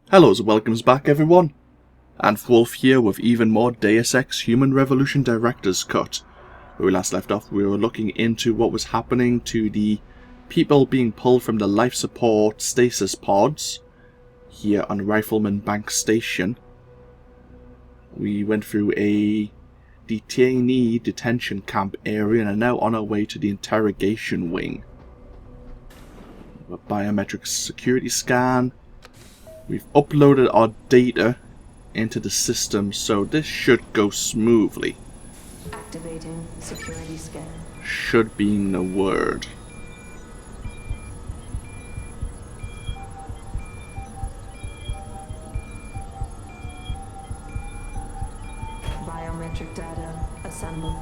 Hello and welcomes back everyone. AnthWolf here with even more Deus Ex Human Revolution Director's Cut. Where we last left off, we were looking into what was happening to the people being pulled from the life support stasis pods here on Rifleman Bank Station. We went through a detainee detention camp area and are now on our way to the interrogation wing. A biometric security scan. We've uploaded our data into the system, so this should go smoothly. Activating security scan. Should be no word. Biometric data assembled.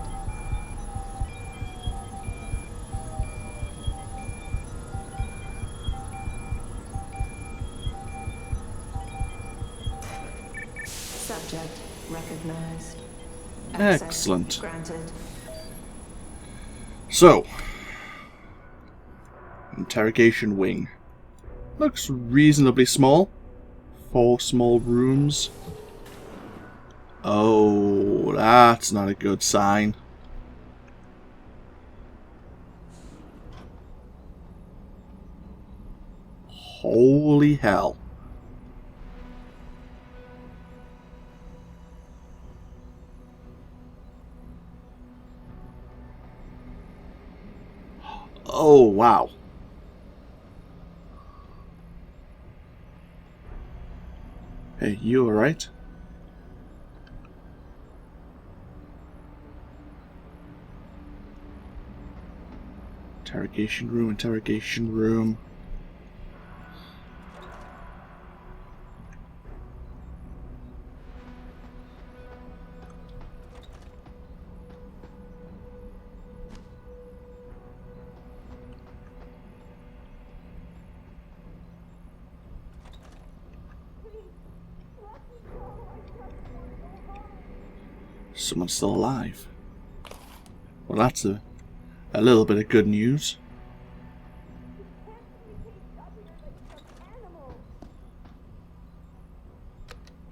Subject recognized. Excellent. Access granted. So, interrogation wing. Looks reasonably small. 4 small rooms. Oh, that's not a good sign. Holy hell. Oh, wow. Hey, you alright? Interrogation room, interrogation room. Someone's still alive. Well, that's a little bit of good news.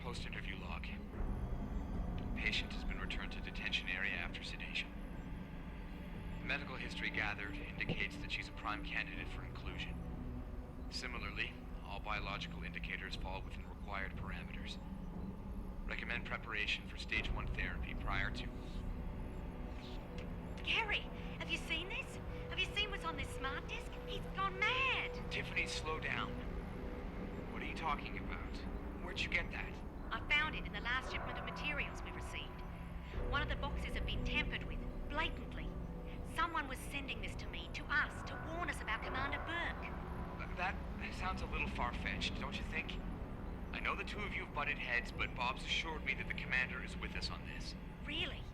Post-interview log. Patient has been returned to detention area after sedation. Medical history gathered indicates that she's a prime candidate for inclusion. Similarly, all biological indicators fall within required parameters. Recommend preparation for stage 1 therapy prior to... Gary, have you seen this? Have you seen what's on this smart disk? He's gone mad. Tiffany, slow down. What are you talking about? Where'd you get that? I found it in the last shipment of materials we received. One of the boxes had been tampered with, blatantly. Someone was sending this to me, to us, to warn us about Commander Burke. That sounds a little far-fetched, don't you think? I know the two of you have butted heads, but Bob's assured me that the commander is with us on this. Really?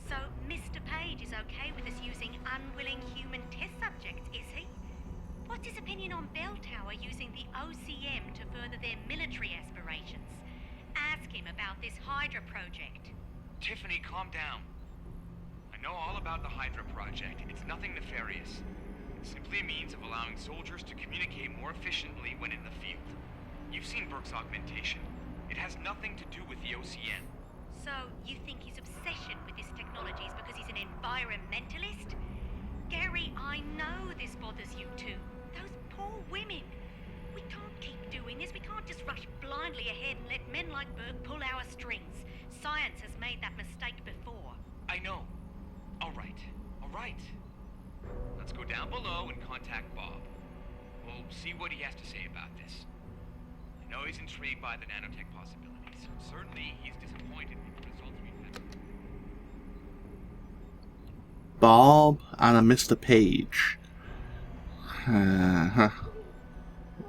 So Mr. Page is okay with us using unwilling human test subjects, is he? What's his opinion on Bell Tower using the OCM to further their military aspirations? Ask him about this Hydra project. Tiffany, calm down. I know all about the Hydra project. It's nothing nefarious. It's simply a means of allowing soldiers to communicate more efficiently when in the field. You've seen Burke's augmentation. It has nothing to do with the OCM. So, you think his obsession with this technology is because he's an environmentalist? Gary, I know this bothers you too. Those poor women. We can't keep doing this. We can't just rush blindly ahead and let men like Burke pull our strings. Science has made that mistake before. I know. All right. Let's go down below and contact Bob. We'll see what he has to say about this. I know he's intrigued by the nanotech possibilities. Certainly, he's disappointed with the results we've had. Bob and a Mr. Page.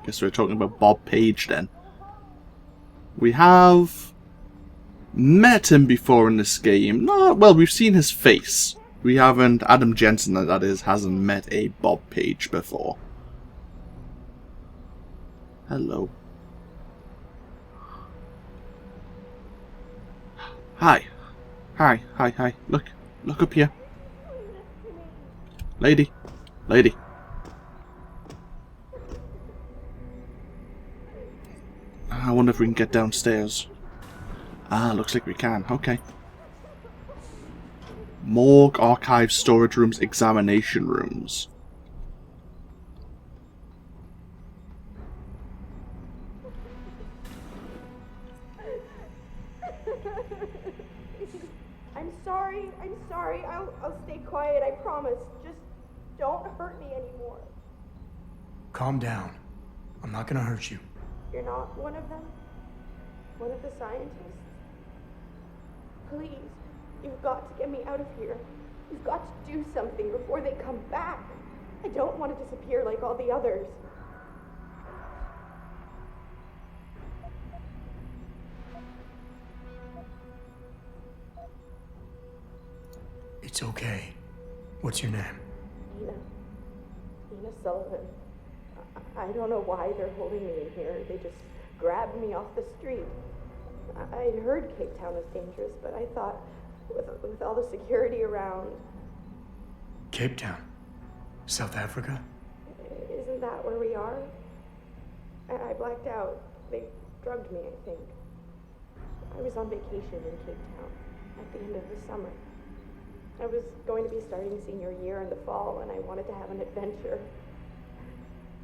Guess we're talking about Bob Page then. We have met him before in this game. No, well, we've seen his face. We haven't, Adam Jensen that is, hasn't met a Bob Page before. Hello. Hi. Look up here. Lady. I wonder if we can get downstairs. Ah, looks like we can. Okay. Morgue, archive, storage rooms, examination rooms. I'm sorry. I'll stay quiet, I promise. Just don't hurt me anymore. Calm down. I'm not gonna hurt you. You're not one of them? One of the scientists? Please, you've got to get me out of here. You've got to do something before they come back. I don't want to disappear like all the others. It's okay. What's your name? Nina Sullivan. I don't know why they're holding me in here. They just grabbed me off the street. I'd heard Cape Town was dangerous, but I thought with all the security around... Cape Town? South Africa? Isn't that where we are? I blacked out. They drugged me, I think. I was on vacation in Cape Town at the end of the summer. I was going to be starting senior year in the fall, and I wanted to have an adventure.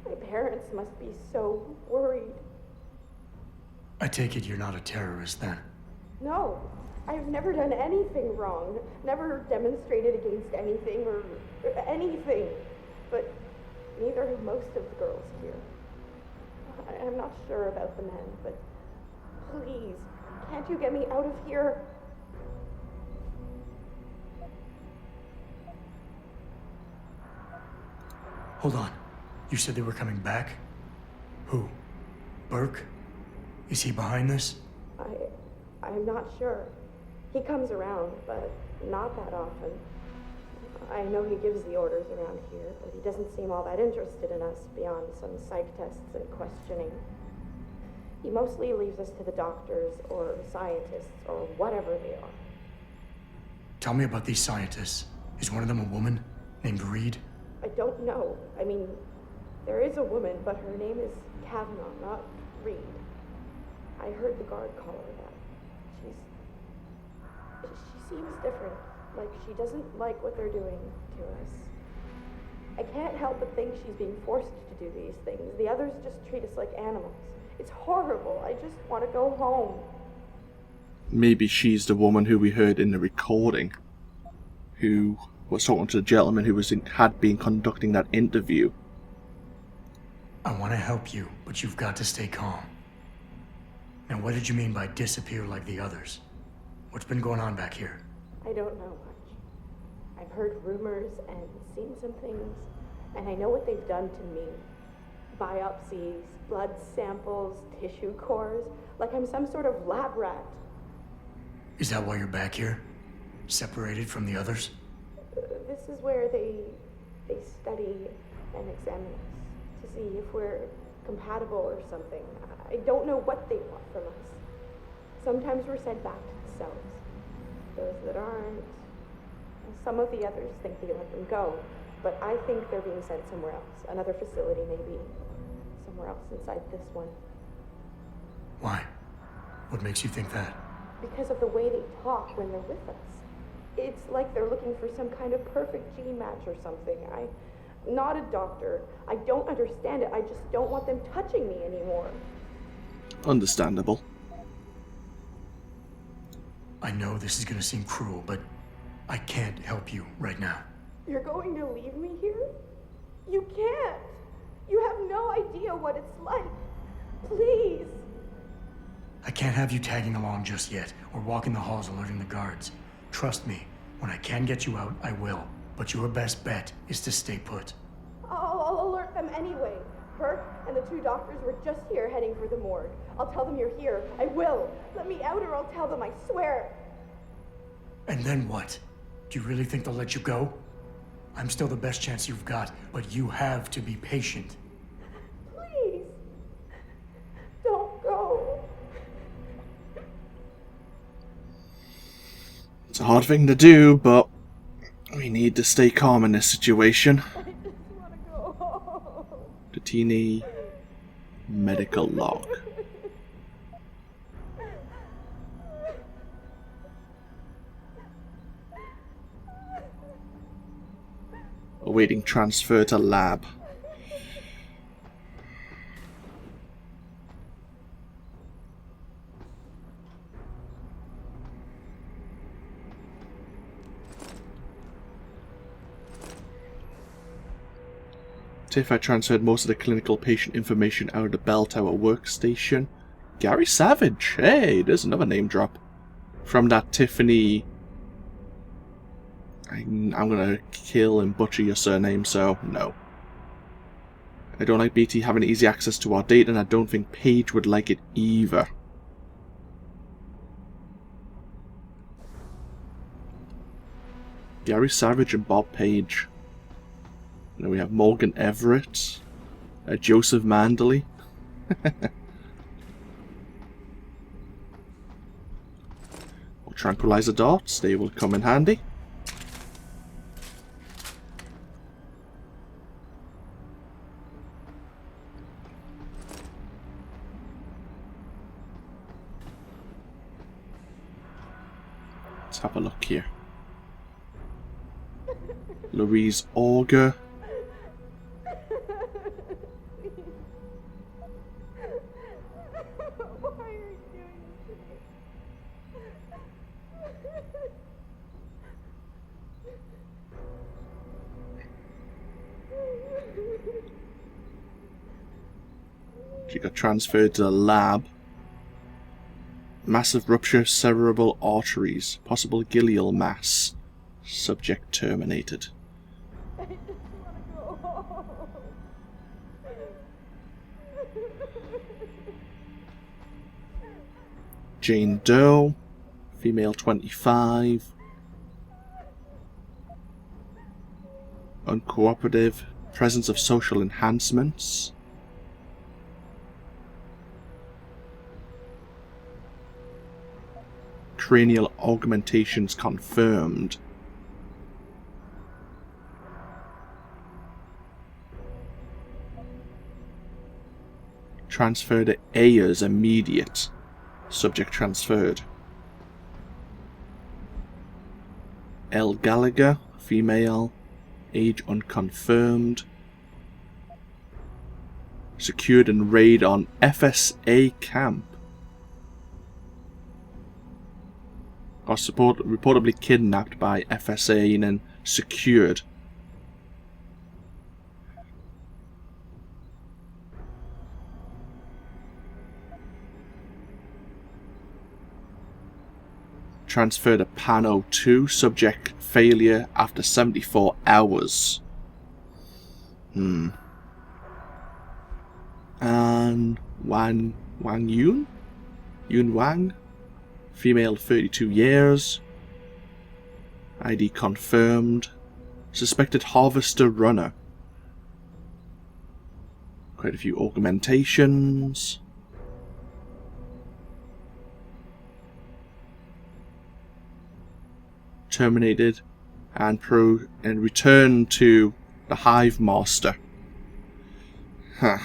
My parents must be so worried. I take it you're not a terrorist then? No, I've never done anything wrong. Never demonstrated against anything or anything. But neither have most of the girls here. I'm not sure about the men, but please, can't you get me out of here? Hold on. You said they were coming back? Who? Burke? Is he behind this? I'm not sure. He comes around, but not that often. I know he gives the orders around here, but he doesn't seem all that interested in us beyond some psych tests and questioning. He mostly leaves us to the doctors or scientists or whatever they are. Tell me about these scientists. Is one of them a woman named Reed? I don't know. I mean, there is a woman, but her name is Kavanaugh, not Reed. I heard the guard call her that. She seems different. Like she doesn't like what they're doing to us. I can't help but think she's being forced to do these things. The others just treat us like animals. It's horrible. I just want to go home. Maybe she's the woman who we heard in the recording, who was talking to the gentleman who had been conducting that interview. I want to help you, but you've got to stay calm. Now, what did you mean by disappear like the others? What's been going on back here? I don't know much. I've heard rumors and seen some things, and I know what they've done to me. Biopsies, blood samples, tissue cores, like I'm some sort of lab rat. Is that why you're back here? Separated from the others? This is where they study and examine us to see if we're compatible or something. I don't know what they want from us. Sometimes we're sent back to the cells. Those that aren't, some of the others think they let them go, but I think they're being sent somewhere else. Another facility maybe. Somewhere else inside this one. Why? What makes you think that? Because of the way they talk when they're with us. It's like they're looking for some kind of perfect gene match or something. I'm not a doctor. I don't understand it. I just don't want them touching me anymore. Understandable. I know this is gonna seem cruel, but I can't help you right now. You're going to leave me here? You can't. You have no idea what it's like. Please. I can't have you tagging along just yet, or walking the halls alerting the guards. Trust me, when I can get you out, I will. But your best bet is to stay put. I'll alert them anyway. Burke and the two doctors were just here heading for the morgue. I'll tell them you're here. I will. Let me out or I'll tell them, I swear. And then what? Do you really think they'll let you go? I'm still the best chance you've got, but you have to be patient. Please. Don't go. It's a hard thing to do, but we need to stay calm in this situation. I just want to go home. The teeny medical log. Awaiting transfer to lab. Tiff, I transferred most of the clinical patient information out of the bell tower workstation. Gary Savage! Hey, there's another name drop. From that Tiffany... I'm gonna kill and butcher your surname, so no. I don't like BT having easy access to our data, and I don't think Paige would like it either. Gary Savage and Bob Page. And then we have Morgan Everett, Joseph Mandley. Tranquilizer darts, they will come in handy. Let's have a look here. Louise Auger. She got transferred to the lab. Massive rupture cerebral arteries. Possible glial mass. Subject terminated. I just want to go home. Jane Doe. Female 25. Uncooperative. Presence of social enhancements. Cranial augmentations confirmed. Transfer to Ayers immediate. Subject transferred. L. Gallagher, female, age unconfirmed. Secured and raid on FSA camp. Or reportedly kidnapped by FSA and then secured. Transfer to Pano 2, subject failure after 74 hours. And Wang Yun? Yun Wang? Female 32 years. ID confirmed. Suspected harvester runner. Quite a few augmentations. Terminated and returned to the Hive Master. Huh.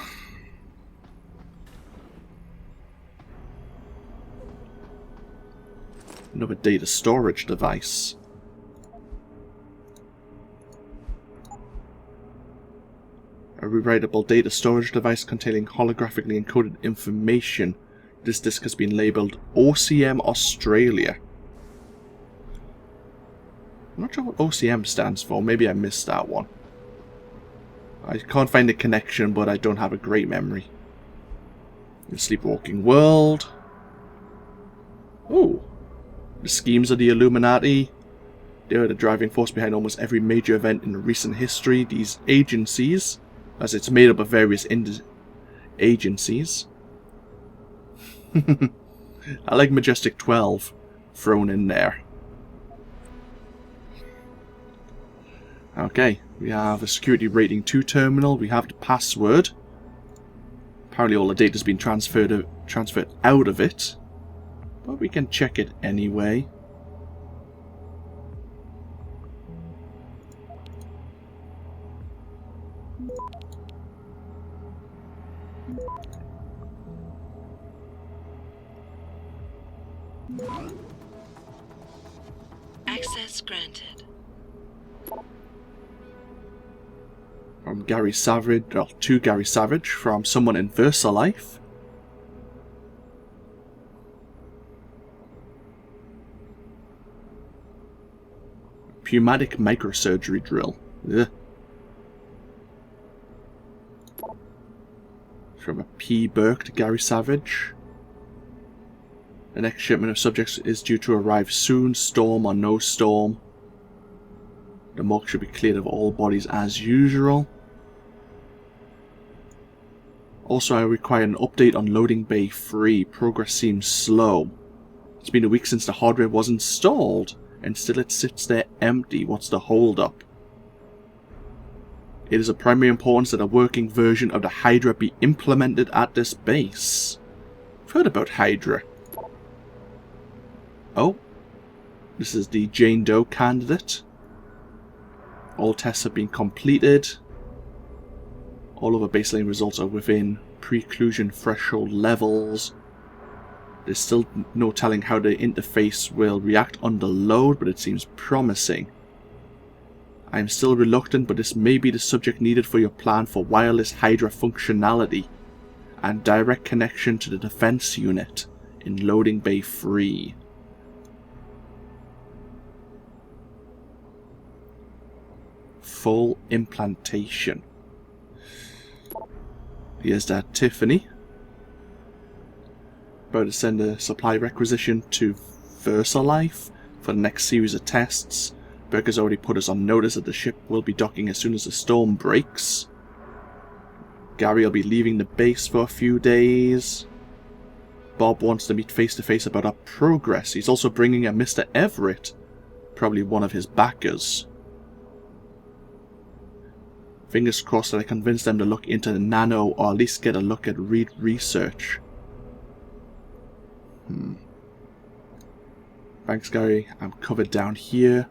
Another data storage device. A rewritable data storage device containing holographically encoded information. This disk has been labeled OCM Australia. I'm not sure what OCM stands for. Maybe I missed that one. I can't find a connection, but I don't have a great memory. The Sleepwalking World. Ooh. The schemes of the Illuminati. They are the driving force behind almost every major event in recent history. These agencies, as it's made up of various agencies. I like Majestic 12 thrown in there. Okay, we have a security rating 2 terminal. We have the password. Apparently all the data's been transferred out of it. But we can check it anyway. Access granted. from Gary Savage, or to Gary Savage from someone in VersaLife. Pneumatic microsurgery drill. Ugh. From a P. Burke to Gary Savage. The next shipment of subjects is due to arrive soon, storm or no storm. The morgue should be cleared of all bodies as usual. Also, I require an update on loading bay 3. Progress seems slow. It's been a week since the hardware was installed, and still it sits there empty. What's the hold up? It is of primary importance that a working version of the Hydra be implemented at this base. I've heard about Hydra. Oh, this is the Jane Doe candidate. All tests have been completed. All of the baseline results are within preclusion threshold levels. There's still no telling how the interface will react under load, but it seems promising. I am still reluctant, but this may be the subject needed for your plan for wireless Hydra functionality and direct connection to the defense unit in loading bay 3. Full implantation. Here's that Tiffany. About to send a supply requisition to VersaLife for the next series of tests. Burke has already put us on notice that the ship will be docking as soon as the storm breaks. Gary will be leaving the base for a few days. Bob wants to meet face to face about our progress. He's also bringing a Mr. Everett, probably one of his backers. Fingers crossed that I convince them to look into the nano, or at least get a look at Reed research. Thanks, Gary. I'm covered down here.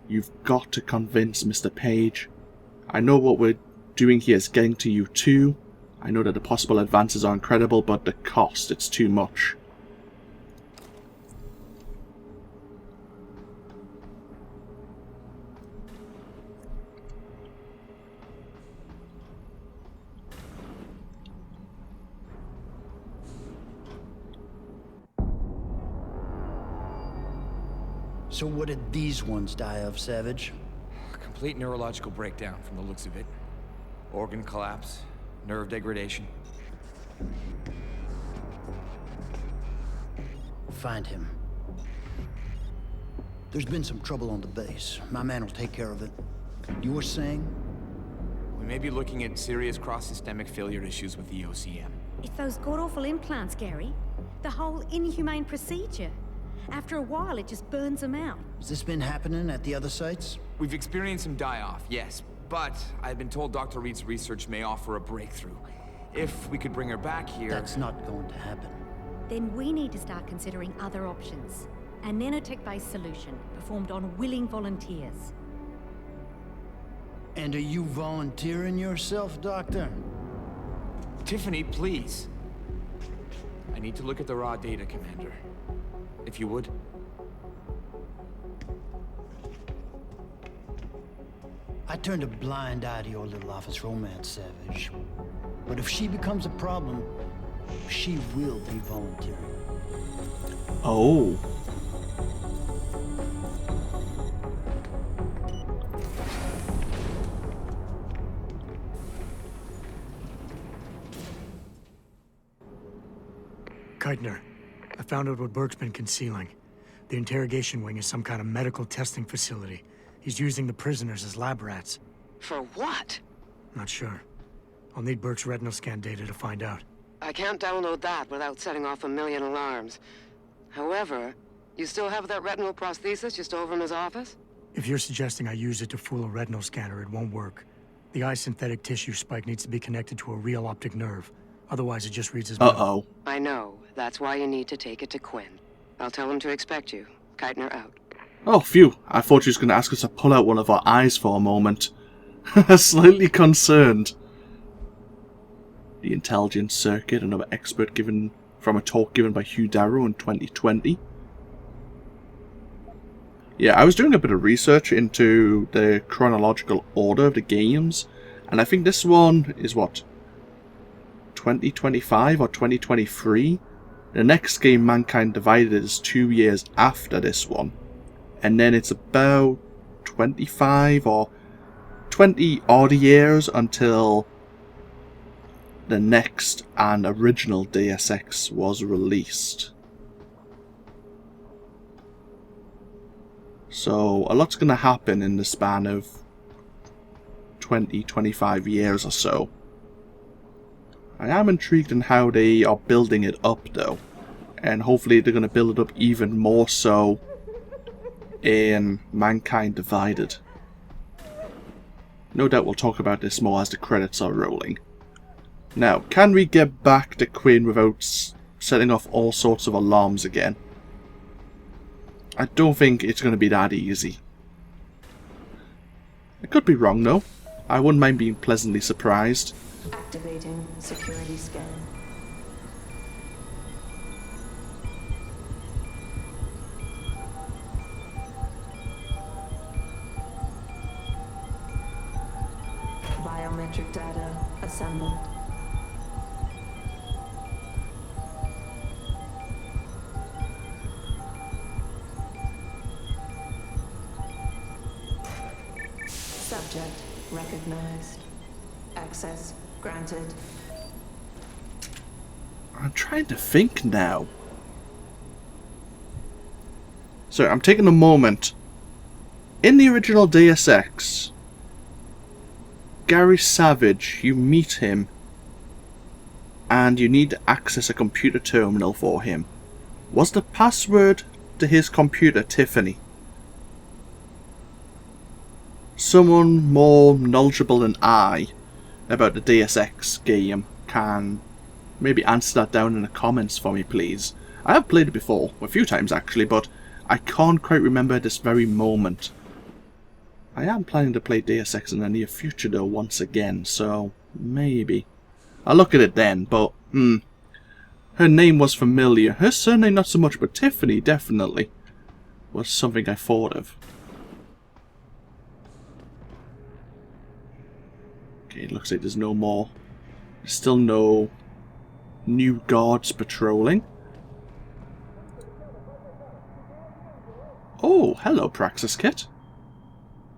You've got to convince Mr. Page. I know what we're doing here is getting to you too. I know that the possible advances are incredible, but the cost, it's too much. So what did these ones die of, Savage? Complete neurological breakdown from the looks of it. Organ collapse, nerve degradation. Find him. There's been some trouble on the base. My man will take care of it. You were saying? We may be looking at serious cross-systemic failure issues with the OCM. It's those god-awful implants, Gary. The whole inhumane procedure. After a while, it just burns them out. Has this been happening at the other sites? We've experienced some die-off, yes. But I've been told Dr. Reed's research may offer a breakthrough. If we could bring her back here... That's not going to happen. Then we need to start considering other options. A nanotech-based solution performed on willing volunteers. And are you volunteering yourself, Doctor? Tiffany, please. I need to look at the raw data, Commander. If you would. I turned a blind eye to your little office romance, Savage. But if she becomes a problem, she will be volunteering. Oh. Keitner, I found out what Burke's been concealing. The interrogation wing is some kind of medical testing facility. He's using the prisoners as lab rats. For what? Not sure. I'll need Burke's retinal scan data to find out. I can't download that without setting off a million alarms. However, you still have that retinal prosthesis just over in his office? If you're suggesting I use it to fool a retinal scanner, it won't work. The eye synthetic tissue spike needs to be connected to a real optic nerve. Otherwise, it just reads as Uh-oh. I know. That's why you need to take it to Quinn. I'll tell him to expect you. Keitner out. Oh, phew. I thought she was going to ask us to pull out one of our eyes for a moment. Slightly concerned. The intelligence circuit, another expert given from a talk given by Hugh Darrow in 2020. Yeah, I was doing a bit of research into the chronological order of the games, and I think this one is what, 2025 or 2023? The next game, Mankind Divided, is 2 years after this one. And then it's about 25 or 20 odd years until the next and original Deus Ex was released. So a lot's going to happen in the span of 20-25 years or so. I am intrigued in how they are building it up though, and hopefully they're going to build it up even more so in Mankind Divided. No doubt we'll talk about this more as the credits are rolling. Now, can we get back to Quinn without setting off all sorts of alarms again? I don't think it's going to be that easy. I could be wrong though. I wouldn't mind being pleasantly surprised. Activating security scan. Biometric data assembled. Subject recognized. Access granted. I'm trying to think now. So I'm taking a moment. In the original Deus Ex, Gary Savage, you meet him and you need to access a computer terminal for him. Was the password to his computer Tiffany? Someone more knowledgeable than I about the Deus Ex game can maybe answer that down in the comments for me, please. I have played it before, a few times actually, but I can't quite remember this very moment. I am planning to play Deus Ex in the near future though once again, so maybe. I'll look at it then, but her name was familiar. Her surname not so much, but Tiffany definitely was something I thought of. Okay, it looks like there's no more. There's still no new guards patrolling. Oh, hello, Praxis Kit.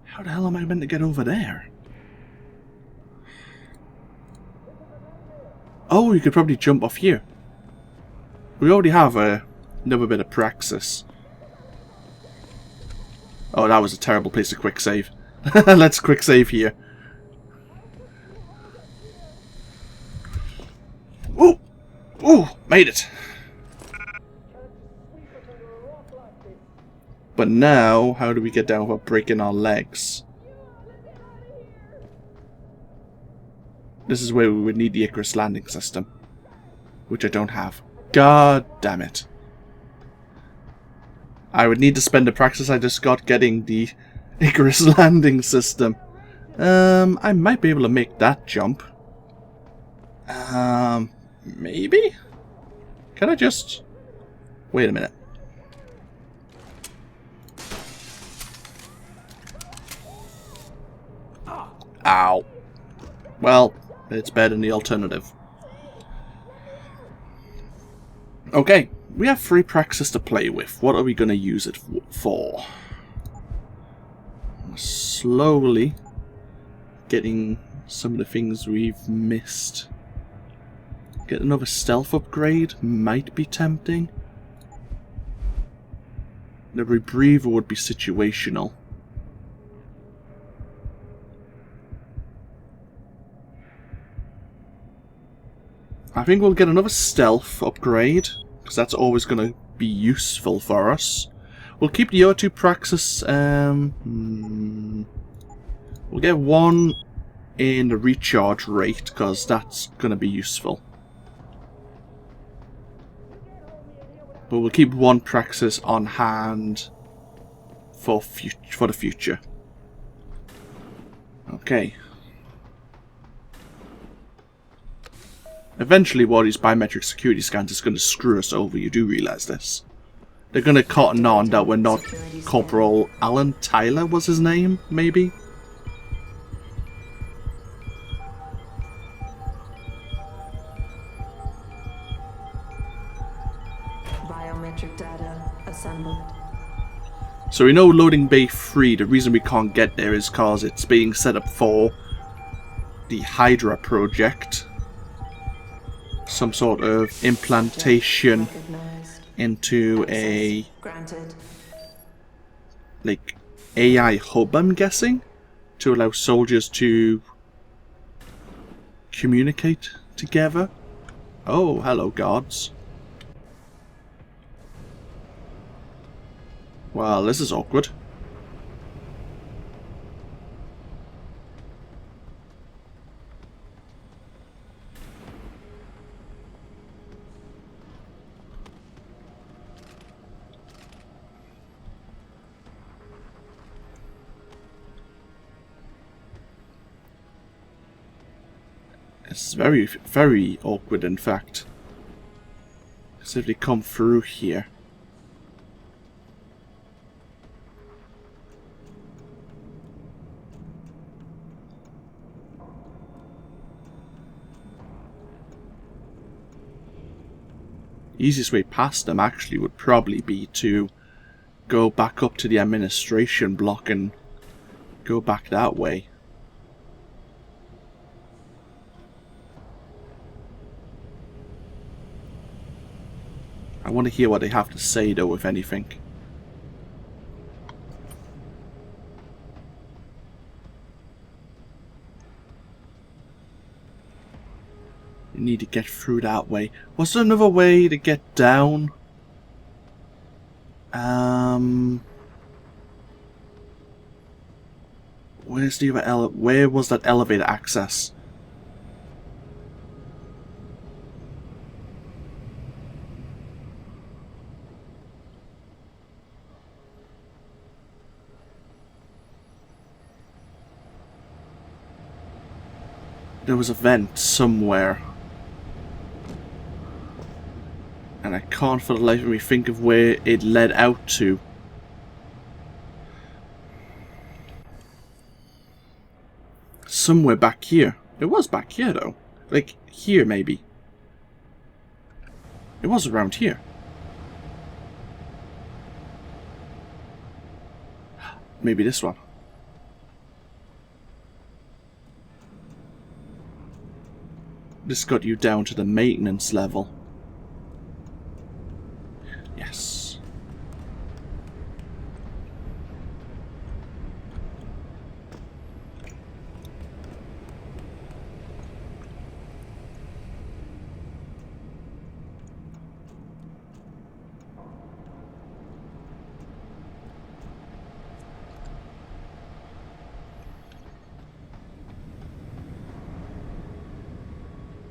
How the hell am I meant to get over there? Oh, you could probably jump off here. We already have another bit of Praxis. Oh, that was a terrible place to quick save. Let's quick save here. Ooh! Ooh! Made it! But now, how do we get down without breaking our legs? This is where we would need the Icarus landing system. Which I don't have. God damn it. I would need to spend the practice I just got getting the Icarus landing system. I might be able to make that jump. Maybe? Can I just... Wait a minute. Ow. Well, it's better than the alternative. Okay, we have 3 Praxis to play with. What are we going to use it for? Slowly getting some of the things we've missed. Get another stealth upgrade might be tempting. The rebreather would be situational. I think we'll get another stealth upgrade, because that's always going to be useful for us. We'll keep the O2 Praxis. We'll get 1 in the recharge rate, because that's going to be useful. But we'll keep 1 Praxis on hand for the future. Okay. Eventually, what these biometric security scans is going to screw us over. You do realise this. They're gonna cotton on that we're not Corporal Alan Tyler was his name, maybe? Biometric data assembled. So we know loading bay 3, the reason we can't get there is because it's being set up for the Hydra project. Some sort of implantation into a like AI hub, I'm guessing, to allow soldiers to communicate together. Oh, hello guards. Well, this is awkward. It's very, very awkward, in fact. As if they come through here. Easiest way past them actually would probably be to go back up to the administration block and go back that way. I want to hear what they have to say though, if anything. You need to get through that way. Was there another way to get down? Where's the other where was that elevator access? There was a vent somewhere. And I can't for the life of me think of where it led out to. Somewhere back here. It was back here though. Like here maybe. It was around here. Maybe this one. This got you down to the maintenance level. Yes.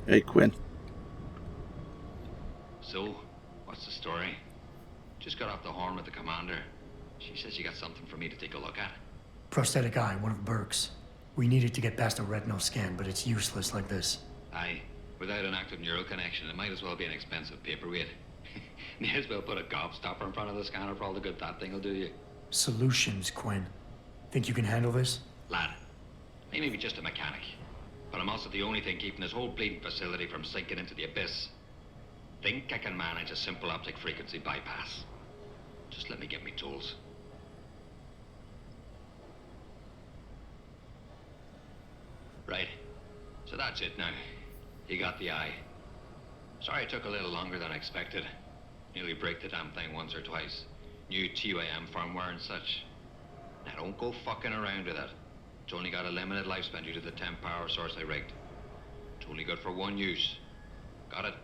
Hey, Quinn. So, what's the story? Just got off the horn with the commander. She says she got something for me to take a look at. Prosthetic eye, one of Burke's. We needed to get past a retinal scan, but it's useless like this. Aye. Without an active neural connection, it might as well be an expensive paperweight. May as well put a gobstopper in front of the scanner for all the good that thing will do you. Solutions, Quinn. Think you can handle this? Lad, I may be just a mechanic, but I'm also the only thing keeping this whole bleeding facility from sinking into the abyss. Think I can manage a simple optic frequency bypass. Just let me get me tools. Right. So that's it now. You got the eye. Sorry it took a little longer than I expected. Nearly break the damn thing once or twice. New TUAM firmware and such. Now don't go fucking around with it. It's only got a limited lifespan due to the temp power source I rigged. It's only good for one use. Got it?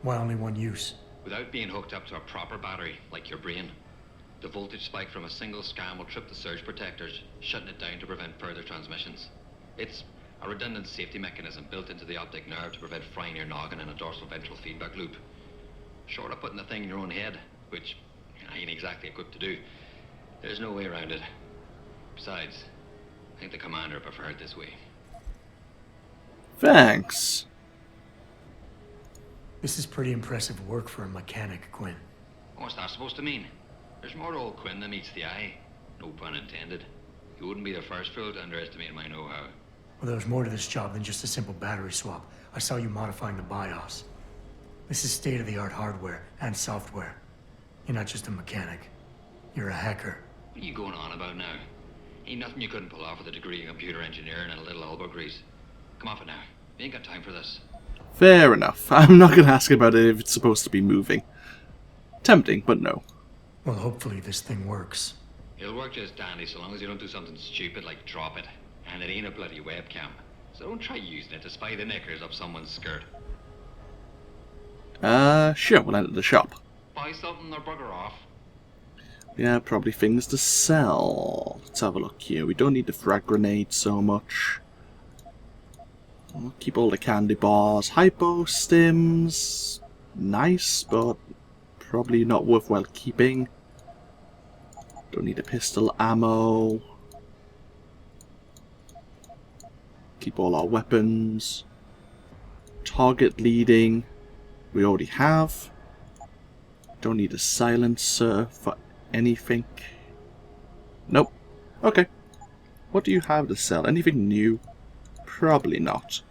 Why only one use? Without being hooked up to a proper battery, like your brain. The voltage spike from a single scan will trip the surge protectors, shutting it down to prevent further transmissions. It's a redundant safety mechanism built into the optic nerve to prevent frying your noggin in a dorsal ventral feedback loop. Short of putting the thing in your own head, which I ain't exactly equipped to do, there's no way around it. Besides, I think the commander preferred it this way. Thanks. This is pretty impressive work for a mechanic, Quinn. What's that supposed to mean? There's more to old Quinn than meets the eye. No pun intended. You wouldn't be the first fool to underestimate my know-how. Well, there's more to this job than just a simple battery swap. I saw you modifying the BIOS. This is state-of-the-art hardware and software. You're not just a mechanic. You're a hacker. What are you going on about now? Ain't nothing you couldn't pull off with a degree in computer engineering and a little elbow grease. Come off it now. We ain't got time for this. Fair enough. I'm not going to ask about it if it's supposed to be moving. Tempting, but no. Well, hopefully this thing works. It'll work just dandy so long as you don't do something stupid like drop it. And it ain't a bloody webcam. So don't try using it to spy the knickers up someone's skirt. Sure, we'll enter the shop. Buy something or bugger off. Yeah, probably things to sell. Let's have a look here. We don't need the frag grenade so much. We'll keep all the candy bars. Hypo stims. Nice, but probably not worthwhile keeping. Don't need a pistol ammo. Keep all our weapons. Target leading. We already have. Don't need a silencer for anything. Nope. Okay. What do you have to sell? Anything new? Probably not.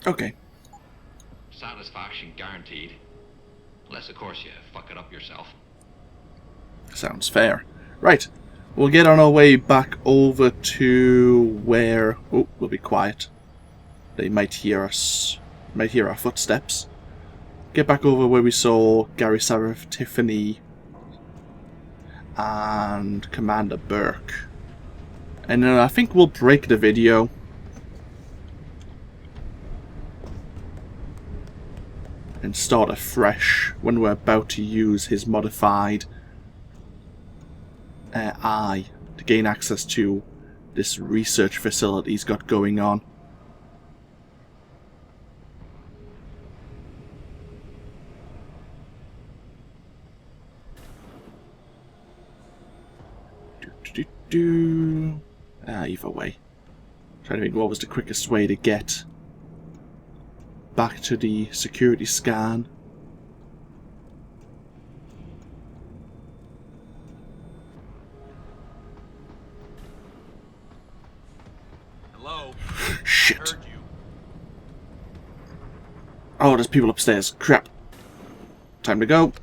Okay. Satisfaction guaranteed. Unless, of course, you fuck it up yourself. Sounds fair. Right. We'll get on our way back over to where... Oh, we'll be quiet. They might hear us. Might hear our footsteps. Get back over where we saw Gary, Sarif, Tiffany, and Commander Burke. And then I think we'll break the video. And start afresh when we're about to use his modified eye to gain access to this research facility he's got going on. Either way. Trying to think what was the quickest way to get back to the security scan. Hello? Shit. Heard you. Oh, there's people upstairs. Crap. Time to go.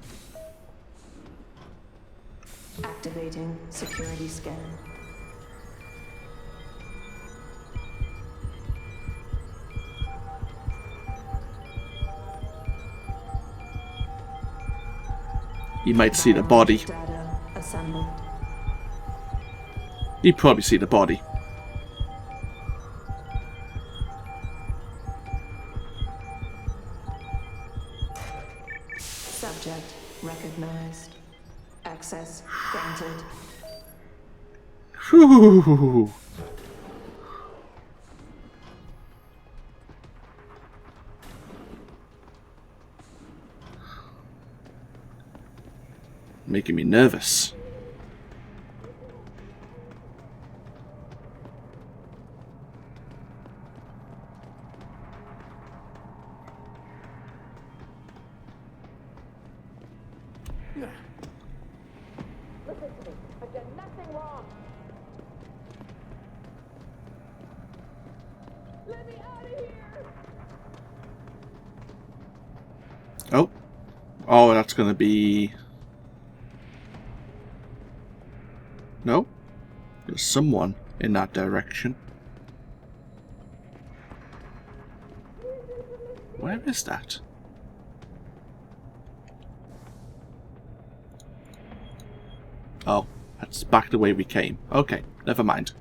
Activating security scan. You might see the body. Data assembled. You probably see the body. Subject recognized. Access granted. Whew. Making me nervous. Listen to me. I've done nothing wrong. Let me out of here. Oh. Oh, that's gonna be... No? There's someone in that direction. Where is that? Oh, that's back the way we came. Okay, never mind.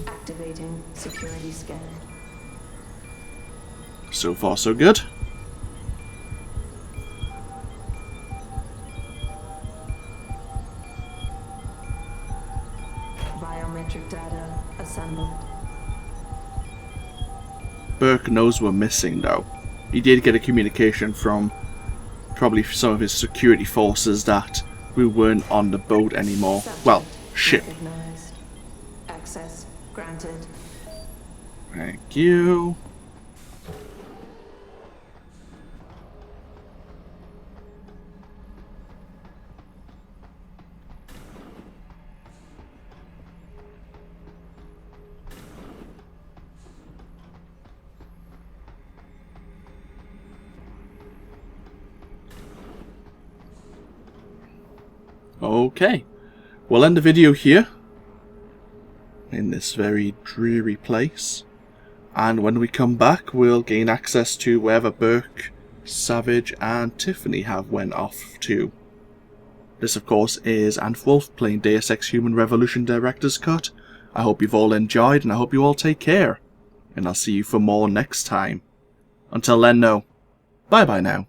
Activating security scan. So far, so good. Biometric data assembled. Burke knows we're missing, though. He did get a communication from probably some of his security forces that we weren't on the boat anymore. Well, ship. Recognized. Access granted. Thank you. Okay, we'll end the video here, in this very dreary place, and when we come back we'll gain access to wherever Burke, Savage and Tiffany have went off to. This of course is AnthWolf playing Deus Ex Human Revolution Director's Cut. I hope you've all enjoyed and I hope you all take care, and I'll see you for more next time. Until then, no, bye bye now.